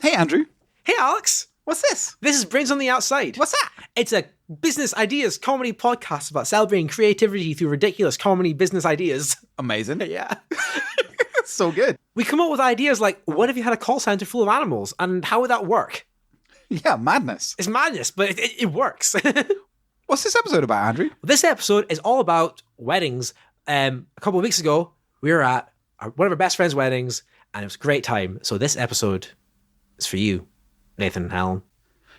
Hey, Andrew. Hey, Alex. What's this? This is Brains on the Outside. What's that? It's a business ideas comedy podcast about celebrating creativity through ridiculous comedy business ideas. Amazing. Yeah. So good. We come up with ideas like, what if you had a call center full of animals, and how would that work? Yeah, madness. It's madness, but it works. What's this episode about, Andrew? This episode is all about weddings. A couple of weeks ago, we were at one of our best friends' weddings, and it was a great time. So this episode is for you, Nathan and Helen.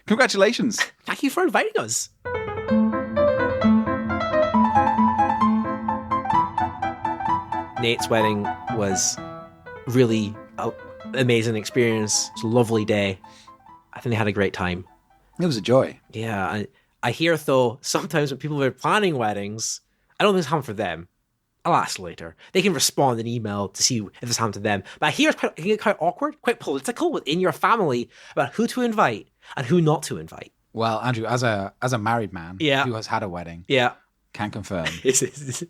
Congratulations. Thank you for inviting us. Nate's wedding was really an amazing experience. It was a lovely day. I think they had a great time. It was a joy. Yeah. I hear, though, sometimes when people are planning weddings, I don't think it's happened for them. I'll ask later. They can respond in email to see if it's happened to them. But I hear it can get quite awkward, quite political within your family about who to invite and who not to invite. Well, Andrew, as a married man who has had a wedding, can confirm It's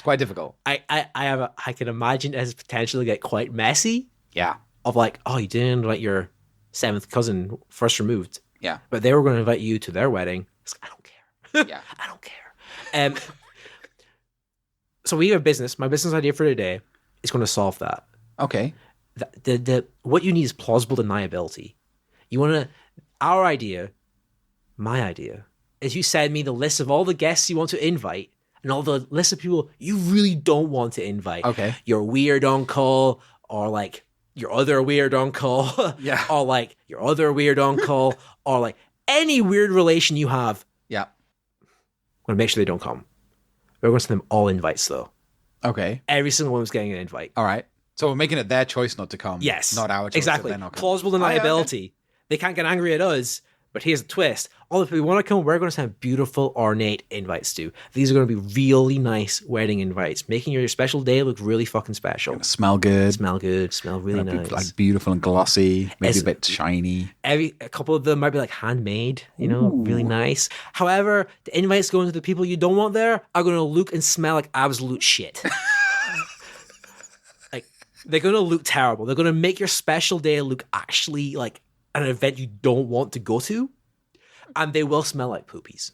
quite difficult. I can imagine it has potential to get quite messy. Yeah. Of like, oh, you didn't invite your seventh cousin first removed. Yeah. But they were going to invite you to their wedding. I don't care. Yeah. I don't care. So we have business. My business idea for today is going to solve that. Okay. What you need is plausible deniability. Our idea, my idea, is you send me the list of all the guests you want to invite and all the list of people you really don't want to invite. Okay. Your weird uncle, or like your other weird uncle. Yeah. Or like your other weird uncle, or like any weird relation you have. Yeah. I'm going to make sure they don't come. We're going to send them all invites, though. Okay. Every single one was getting an invite. All right. So we're making it their choice not to come. Yes. Not our choice. Exactly. Not Plausible deniability. They can't get angry at us, but here's the twist. All the people who want to come, we're going to send beautiful, ornate invites to. These are going to be really nice wedding invites, making your special day look really fucking special. Smell good. Smell good. Smell really nice. Like beautiful and glossy. Maybe a bit shiny. A couple of them might be like handmade, really nice. However, the invites going to the people you don't want there are going to look and smell like absolute shit. Like, they're going to look terrible. They're going to make your special day look actually like an event you don't want to go to. And they will smell like poopies.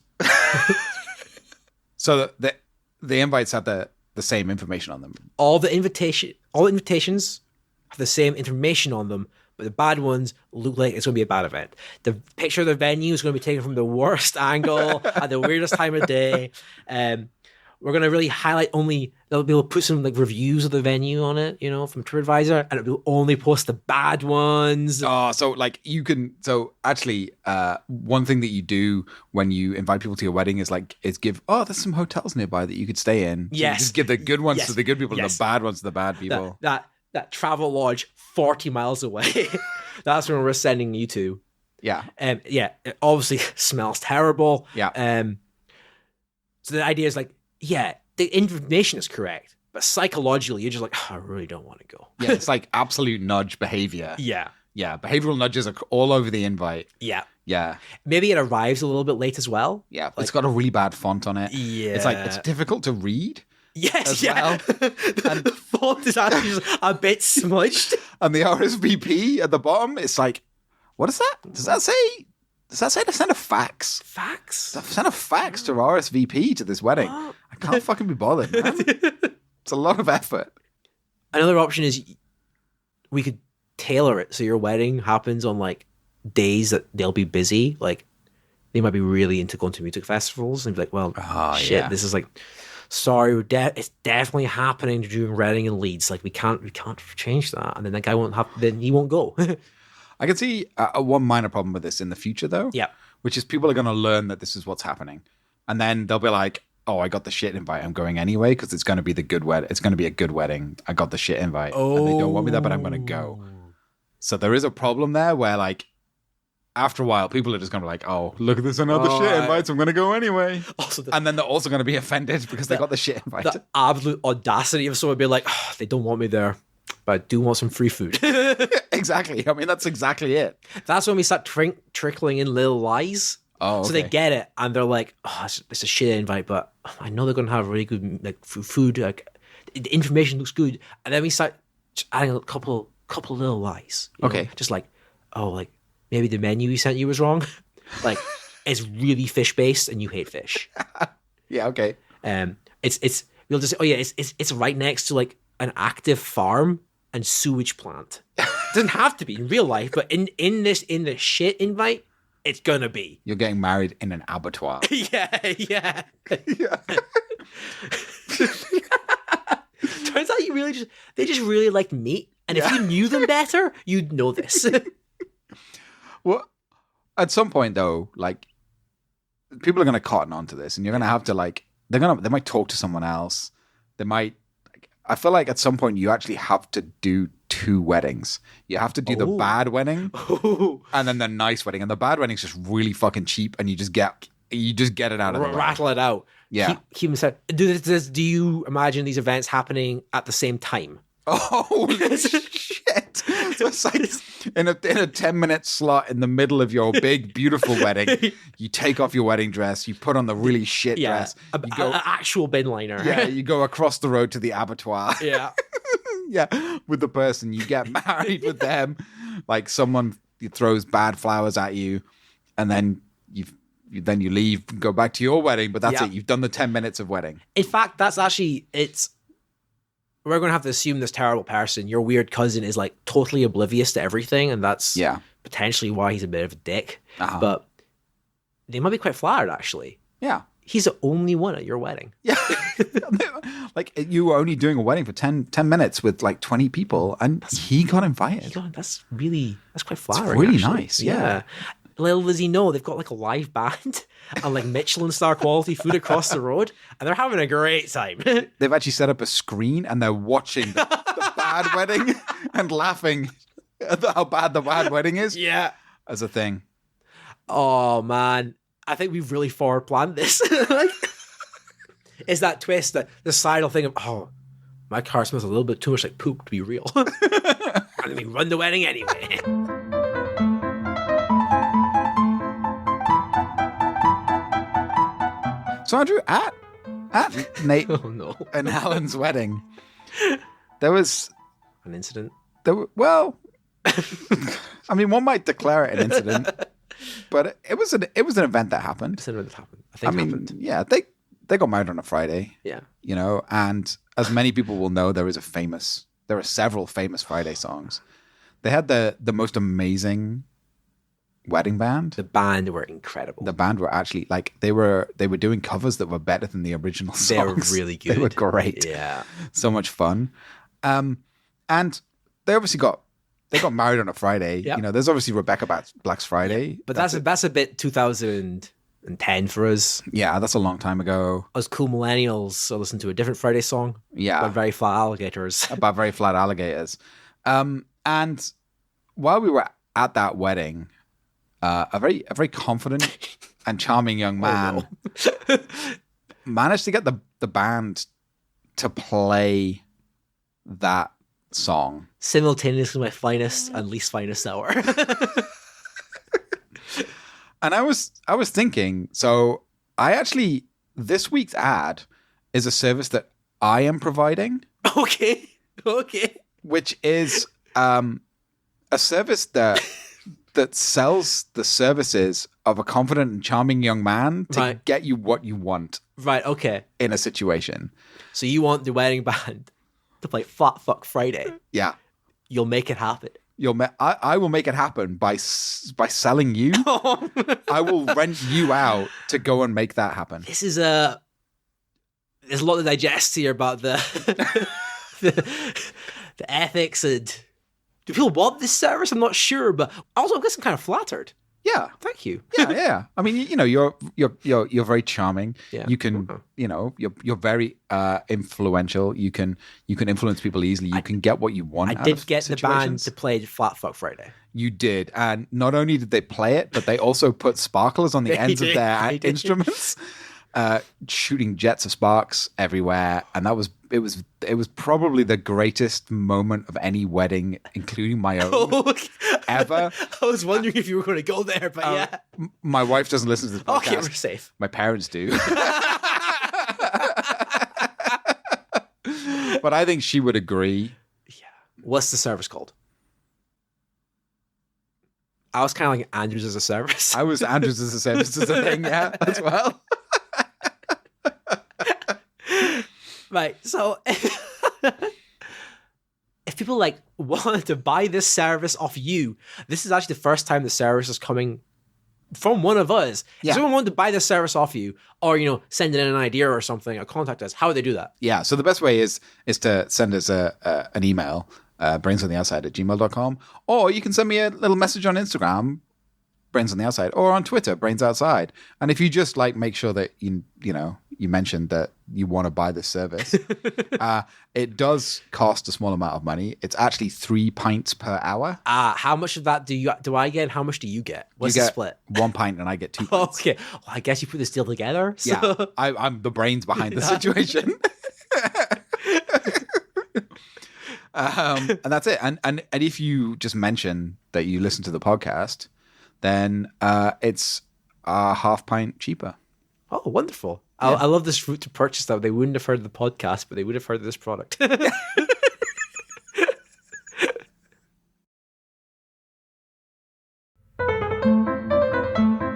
So the invites have the same information on them. All the invitations have the same information on them, but the bad ones look like it's going to be a bad event. The picture of the venue is going to be taken from the worst angle at the weirdest time of day. We're going to really highlight they'll be able to put some like reviews of the venue on it, from TripAdvisor, and it'll only post the bad ones. Oh, so actually, one thing that you do when you invite people to your wedding is give, there's some hotels nearby that you could stay in. So yes. You just give the good ones to the good people and the bad ones to the bad people. That travel lodge 40 miles away. That's where we're sending you to. Yeah. It obviously smells terrible. Yeah. So the idea is the information is correct, but psychologically, you're just like, I really don't want to go. Yeah, it's like absolute nudge behavior. Yeah. Yeah, behavioral nudges are all over the invite. Yeah. Yeah. Maybe it arrives a little bit late as well. Yeah, it's got a really bad font on it. Yeah. It's difficult to read. Yes, well. And the font is actually just a bit smudged. And the RSVP at the bottom, it's like, what is that? Does that say to send a fax? Fax? To send a fax to RSVP to this wedding. What? I can't fucking be bothered, man. It's a lot of effort. Another option is we could tailor it so your wedding happens on like days that they'll be busy. Like they might be really into going to music festivals and be like, well, this is like, sorry, it's definitely happening during Reading and Leeds. Like we can't change that. And then that guy he won't go. I can see one minor problem with this in the future, though. Yeah. Which is people are going to learn that this is what's happening. And then they'll be like, oh, I got the shit invite. I'm going anyway because it's going to be the good wedding. It's going to be a good wedding. I got the shit invite. Oh. And they don't want me there, but I'm going to go. So there is a problem there where, like, after a while, people are just going to be like, oh, look at this another shit invite, so I'm going to go anyway. And then they're also going to be offended because they got the shit invite. The absolute audacity of someone being like, they don't want me there, but I do want some free food. Exactly. I mean, that's exactly it. That's when we start trickling in little lies. Oh, okay. So they get it, and they're like, "Oh, it's a shit invite, but I know they're going to have really good like food. Like the information looks good." And then we start adding a couple little lies. Okay, just like, oh, like maybe the menu he sent you was wrong. Like it's really fish based and you hate fish. Yeah, okay. It's we'll just it's right next to like an active farm and sewage plant. It doesn't have to be in real life, but in the shit invite, it's gonna be. You're getting married in an abattoir. Yeah. Yeah. Turns out they just really like meat, and if you knew them better, you'd know this. Well, at some point though, like people are going to cotton onto this, and you're going to have to like they might talk to someone else. They might. I feel like at some point you actually have to do 2 weddings. You have to do the bad wedding and then the nice wedding, and the bad wedding's just really fucking cheap, and you just get it out of the way. Rattle it out. Yeah. Keep said. Do you imagine these events happening at the same time? Oh shit! So it's like in a 10-minute slot in the middle of your big beautiful wedding, you take off your wedding dress, you put on the really shit dress, an actual bin liner. Yeah, you go across the road to the abattoir. Yeah, yeah, with the person, you get married with them. Like someone throws bad flowers at you, and then you leave and go back to your wedding. But that's it. You've done the 10 minutes of wedding. In fact, that's actually we're going to have to assume this terrible person, your weird cousin, is like totally oblivious to everything, and that's potentially why he's a bit of a dick. Uh-huh. But they might be quite flattered, actually. Yeah. He's the only one at your wedding. Yeah. Like you were only doing a wedding for 10 minutes with like 20 people, and he got invited. That's quite flattering. It's really actually. nice. Yeah. Little does he know, they've got like a live band and like Michelin star quality food across the road, and they're having a great time. They've actually set up a screen and they're watching the bad wedding and laughing at how bad the bad wedding is. Yeah. As a thing. Oh man, I think we've really forward planned this. Like, it's that twist, that the sidle thing of, oh, my car smells a little bit too much like poop to be real. And we run the wedding anyway. So Andrew, at Nate and Alan's wedding, there was an incident. Well, I mean, one might declare it an incident, but it was an event that happened. It's an event that happened. I think. Yeah, they got married on a Friday. Yeah, and as many people will know, there are several famous Friday songs. They had the most amazing wedding band. The band were incredible. The band were actually like they were doing covers that were better than the original songs. They were really good. They were great. Yeah, so much fun. And they obviously got married on a Friday. Yep. There's obviously Rebecca Black's Friday, but that's a bit 2010 for us. Yeah, that's a long time ago. Us cool millennials listen to a different Friday song. Yeah, about very flat alligators. About very flat alligators. And while we were at that wedding, a very confident and charming young man managed to get the band to play that song simultaneously. My finest and least finest hour. And I was thinking, so this week's ad is a service that I am providing. Okay. Which is a service that sells the services of a confident and charming young man to get you what you want. Right, okay. In a situation. So you want the wedding band to play Flat Fuck Friday. Yeah. You'll make it happen. I will make it happen by selling you. I will rent you out to go and make that happen. This is there's a lot to digest here about the ethics and do people want this service? I'm not sure, but also I guess I'm kind of flattered. Yeah, thank you. Yeah. I mean, you're very charming. Yeah. You can, you're very influential. You can influence people easily. You can get what you want. I did get the band to play Flat Fuck Friday. You did, and not only did they play it, but they also put sparklers on the ends of their instruments, shooting jets of sparks everywhere, and it was probably the greatest moment of any wedding, including my own, ever. I was wondering if you were going to go there, but yeah. My wife doesn't listen to the podcast. Okay, we're safe. My parents do. But I think she would agree. Yeah. What's the service called? I was kind of like Andrews as a service. I was Andrews as a service as a thing, yeah, as well. Right. So if people like wanted to buy this service off you, this is actually the first time the service is coming from one of us. Yeah. If someone wanted to buy this service off you, or send in an idea or something, or contact us, how would they do that? Yeah. So the best way is to send us an email, brainsontheoutside@gmail.com, or you can send me a little message on Instagram, Brains on the Outside, or on Twitter, Brains Outside. And if you just like make sure that you mentioned that you want to buy this service, it does cost a small amount of money. It's actually 3 pints per hour. How much of that do I get? And how much do you get? What's the split? 1 pint and I get 2 pints. Okay. Well, I guess you put this deal together. So. Yeah, I'm the brains behind the situation. And that's it. And if you just mention that you listen to the podcast, then it's a half pint cheaper. Oh, wonderful. Yeah. I love this route to purchase that. They wouldn't have heard of the podcast, but they would have heard of this product.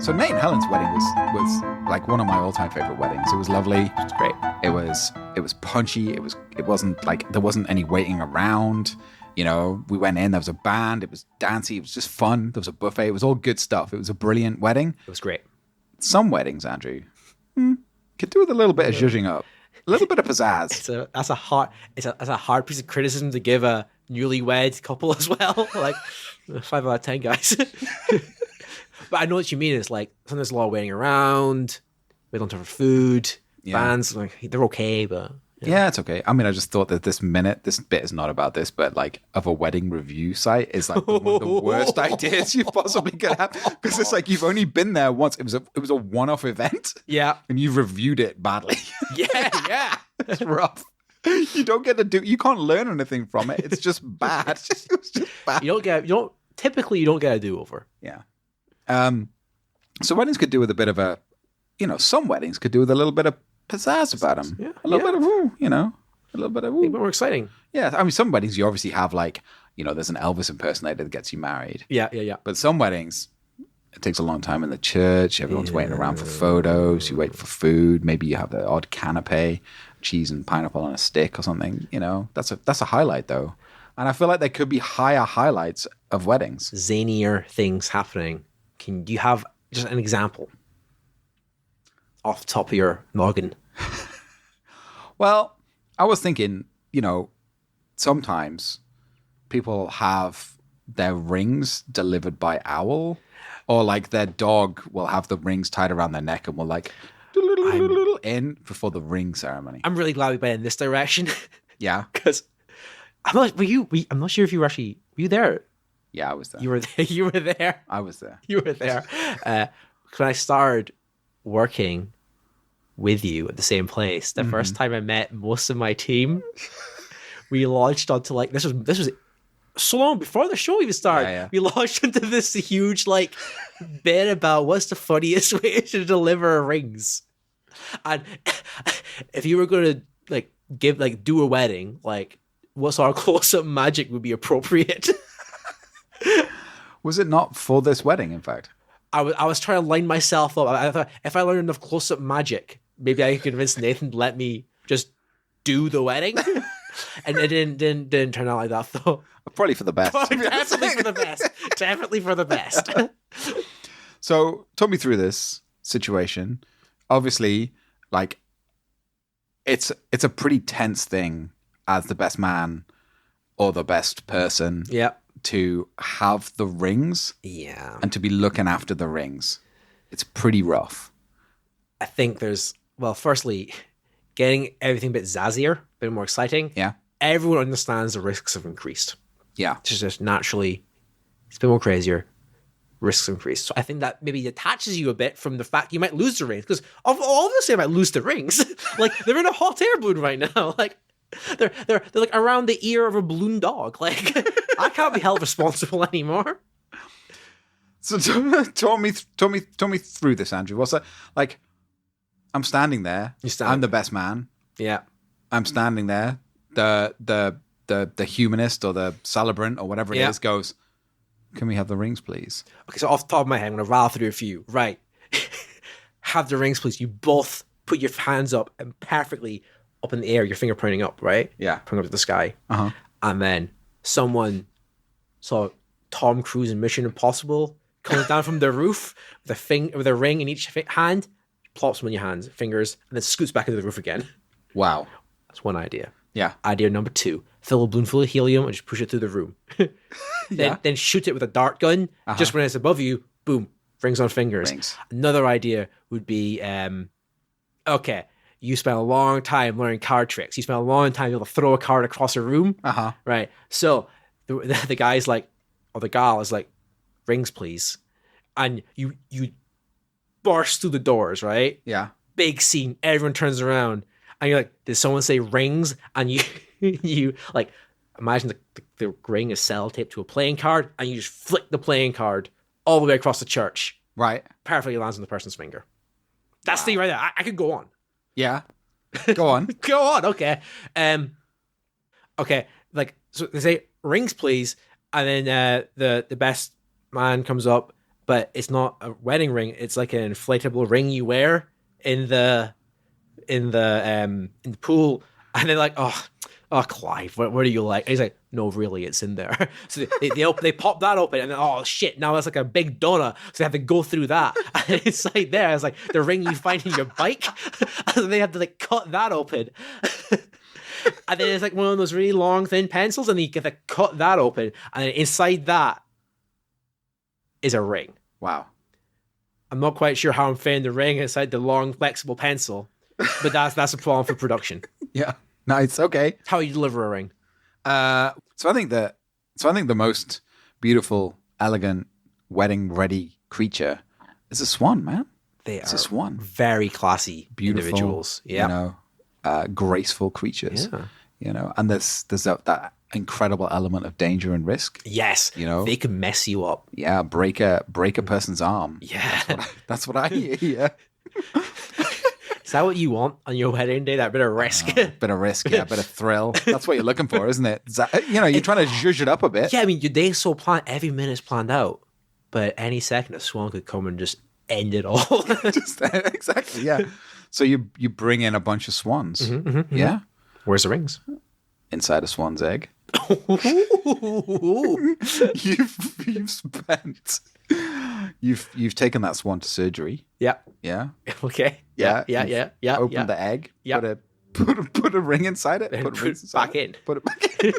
So Nate and Helen's wedding was like one of my all-time favorite weddings. It was lovely. It was great. It was punchy. It wasn't like there wasn't any waiting around. We went in, there was a band, it was dancey, it was just fun. There was a buffet, it was all good stuff. It was a brilliant wedding. It was great. Some weddings, Andrew, could do with a little bit of zhuzhing up, a little bit of pizzazz. That's a hard piece of criticism to give a newlywed couple as well. Like 5 out of 10 guys. But I know what you mean. It's like sometimes there's a lot of waiting around. We don't have food. Yeah. Bands, like they're okay, but. Yeah, it's okay. I mean, I just thought that this bit is not about this, but like of a wedding review site is like one of the worst ideas you possibly could have, because it's like you've only been there once. It was a one-off event. Yeah, and you've reviewed it badly. Yeah, it's rough. You don't get to you can't learn anything from it. It's just bad. It was just bad. You don't get a do-over. Yeah. So weddings could do with a bit of a, some weddings could do with a little bit of pizzazz about them. Yeah. A little bit of, a little bit of, a bit more exciting. Yeah. I mean, some weddings you obviously have like, there's an Elvis impersonator that gets you married. Yeah. But some weddings, it takes a long time in the church. Everyone's waiting around for photos. You wait for food. Maybe you have the odd canapé, cheese and pineapple on a stick or something. That's a highlight though. And I feel like there could be higher highlights of weddings. Zanier things happening. Do you have just an example off the top of your noggin? Well, I was thinking, sometimes people have their rings delivered by owl, or like their dog will have the rings tied around their neck and will like in before the ring ceremony. I'm really glad we went in this direction. Yeah, because I'm not sure if you were there. Yeah, I was there. You were there. You were there. I was there. You were there. When I started working with you at the same place, the first time I met most of my team, we launched onto like this was so long before the show even started. Yeah. We launched into this huge like bit about what's the funniest way to deliver rings, and if you were going to do a wedding, like what sort of close-up magic would be appropriate. Was it not for this wedding, in fact? I was trying to line myself up. I thought if I learned enough close-up magic, maybe I could convince Nathan to let me just do the wedding. And it didn't turn out like that, though. Probably for the best. Definitely for the best. Definitely for the best. So, talk me through this situation. Obviously, like, it's a pretty tense thing as the best man or the best person. Yeah. To have the rings, yeah, and to be looking after the rings, it's pretty rough. I think firstly, getting everything a bit zazzier, a bit more exciting. Yeah, everyone understands the risks have increased. Yeah, it's just naturally, it's a bit more crazier. Risks increase. So I think that maybe detaches you a bit from the fact you might lose the rings, because obviously I might lose the rings. Like they're in a hot air balloon right now. Like. They're like around the ear of a balloon dog. Like I can't be held responsible anymore. So talk me through this, Andrew. What's that like? I'm standing there. I'm the best man. Yeah. I'm standing there. The humanist or the celebrant or whatever it is goes, Can we have the rings, please? Okay, so off the top of my head, I'm going to rattle through a few. Right. Have the rings, please. You both put your hands up and perfectly up in the air, your finger pointing up, right? Yeah. Pointing up to the sky. And then someone saw Tom Cruise in Mission Impossible comes down from the roof with a ring in each hand, plops them in your hands, fingers, and then scoots back into the roof again. Wow. That's one idea. Yeah. Idea number 2. Fill a balloon full of helium and just push it through the room. Then shoot it with a dart gun. Just when it's above you, boom, rings on fingers. Rings. Another idea would be, okay, you spent a long time learning card tricks. You spent a long time able to throw a card across a room. Right. So the guy's like, or the gal is like, rings, please. And you burst through the doors, right? Yeah. Big scene. Everyone turns around. And you're like, did someone say rings? And you like, imagine the ring is sellotaped to a playing card, and you just flick the playing card all the way across the church. Right. Perfectly lands on the person's finger. That's the thing right there. I could go on. Yeah. Go on. Go on. Okay. Okay. Like, so they say rings, please. And then the best man comes up, but it's not a wedding ring. It's like an inflatable ring you wear in the pool. And they're like, oh, Clive, what do you like? And he's like, no, really, it's in there. So they pop that open, and then, oh shit, now it's like a big donut. So they have to go through that. And it's like there, it's like the ring you find in your bike. And they have to like cut that open. And then it's like one of those really long, thin pencils, and you get to cut that open. And then inside that is a ring. Wow. I'm not quite sure how I'm fitting the ring inside the long, flexible pencil, but that's a problem for production. Yeah. Nice. Okay. How you deliver a ring. So I think the most beautiful, elegant, wedding-ready creature is a swan, man. It's a swan. Very classy, beautiful individuals. Yeah. Graceful creatures. Yeah. And there's that incredible element of danger and risk. Yes. They could mess you up. Yeah. Break a person's arm. Yeah. That's what I hear. Yeah. Is that what you want on your wedding day? That bit of risk? Bit of risk, yeah. Bit of thrill. That's what you're looking for, isn't it? You're trying to zhuzh it up a bit. Yeah, I mean, your day's so planned. Every minute's planned out. But any second, a swan could come and just end it all. Exactly, yeah. So you bring in a bunch of swans. Yeah. Where's the rings? Inside a swan's egg. You've spent... You've taken that swan to surgery. Yeah. Yeah. Okay. Yeah. Open the egg. Yeah. Put a ring inside it. Put it back in. Put it back in.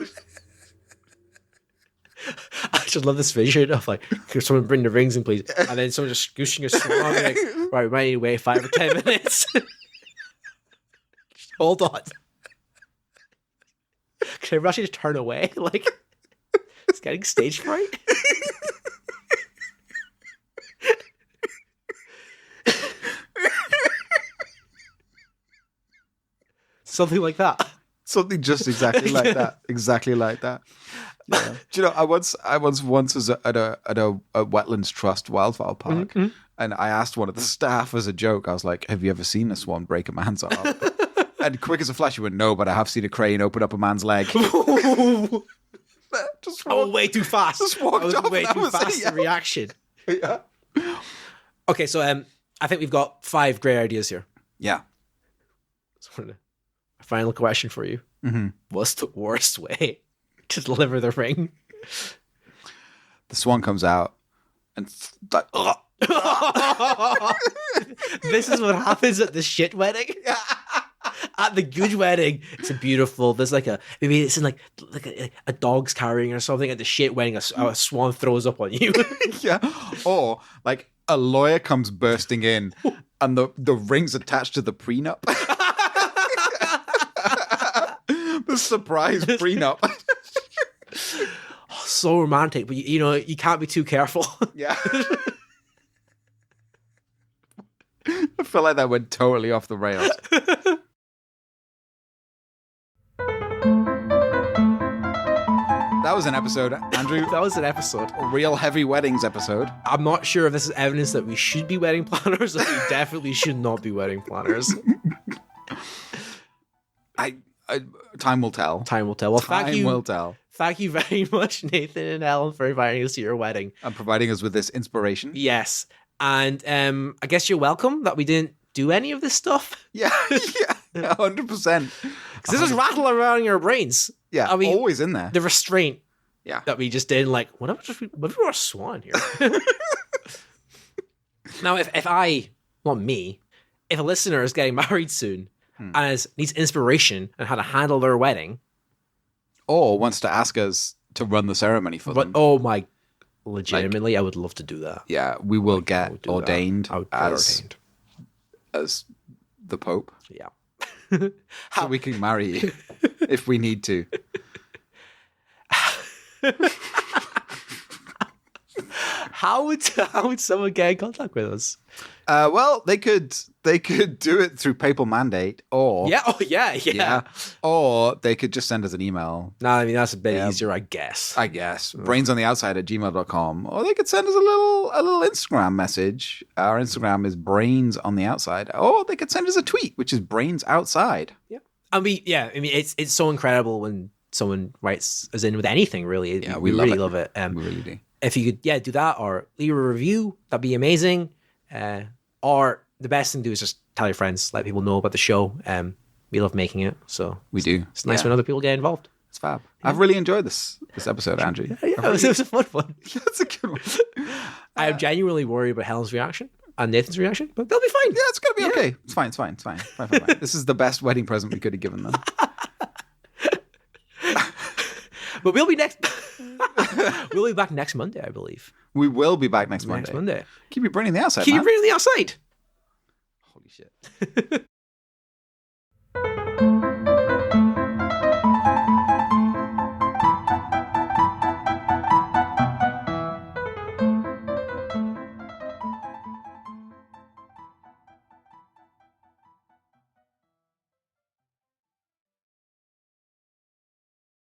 I just love this vision of like, could someone bring the rings in, please? And then someone just scooching a swan. Like, right, we might need to wait 5 or 10 minutes. Hold on. Can I rush you to turn away? Like, it's getting stage fright. Something like that. Something just exactly like that. Exactly like that. Yeah. Do you know? I once was at a Wetlands Trust wildfowl park, and I asked one of the staff as a joke. I was like, "Have you ever seen a swan break a man's arm?" And quick as a flash, he went, "No, but I have seen a crane open up a man's leg." Just way too fast. Just walked off. Way too fast. The reaction. Yeah. Okay, so I think we've got 5 great ideas here. Yeah. So a final question for you. What's the worst way to deliver the ring? The swan comes out and like, this is what happens at the shit wedding. At the good wedding, it's a beautiful. There's like maybe it's in like a dog's carrying or something. At the shit wedding, a swan throws up on you. Yeah, or like a lawyer comes bursting in, and the ring's attached to the prenup. The surprise prenup. Oh, so romantic, but you can't be too careful. Yeah. I feel like that went totally off the rails. That was an episode, Andrew. That was an episode. A real heavy weddings episode. I'm not sure if this is evidence that we should be wedding planners or we definitely should not be wedding planners. Time will tell. Time will tell. Well, Time will tell. Thank you very much, Nathan and Ellen, for inviting us to your wedding. And providing us with this inspiration. Yes. And I guess you're welcome that we didn't do any of this stuff. Yeah, 100%. Because this was rattling around in your brains. Yeah, I mean, always in there. The restraint that we just did, like, what if we were a swan here? Now, if a listener is getting married soon and needs inspiration on how to handle their wedding, or wants to ask us to run the ceremony for them. Oh my, legitimately, I would love to do that. Yeah, we will get ordained as the Pope. Yeah. So we can marry you if we need to. How would someone get in contact with us? Well, they could do it through papal mandate, or yeah, or they could just send us an email. No, I mean that's a bit easier, I guess. brainsontheoutside@gmail.com, or they could send us a little Instagram message. Our Instagram is brainsontheoutside, or they could send us a tweet, which is brainsoutside. Yeah, I mean, it's so incredible when someone writes us in with anything. Really, yeah, we really love it. We really do. If you could, do that, or leave a review, that'd be amazing. Or the best thing to do is just tell your friends, let people know about the show. We love making it, so we do. It's nice when other people get involved. It's fab. Yeah. I've really enjoyed this episode, Andrew. It was a fun one. Yeah, it's a good one. I am genuinely worried about Helen's reaction and Nathan's reaction, but they'll be fine. Yeah, it's gonna be okay. It's fine. Fine. This is the best wedding present we could have given them. But we'll be back next Monday, I believe. We will be back next Monday. Monday. Keep your brain on the outside, Keep your brain on the outside. Holy shit.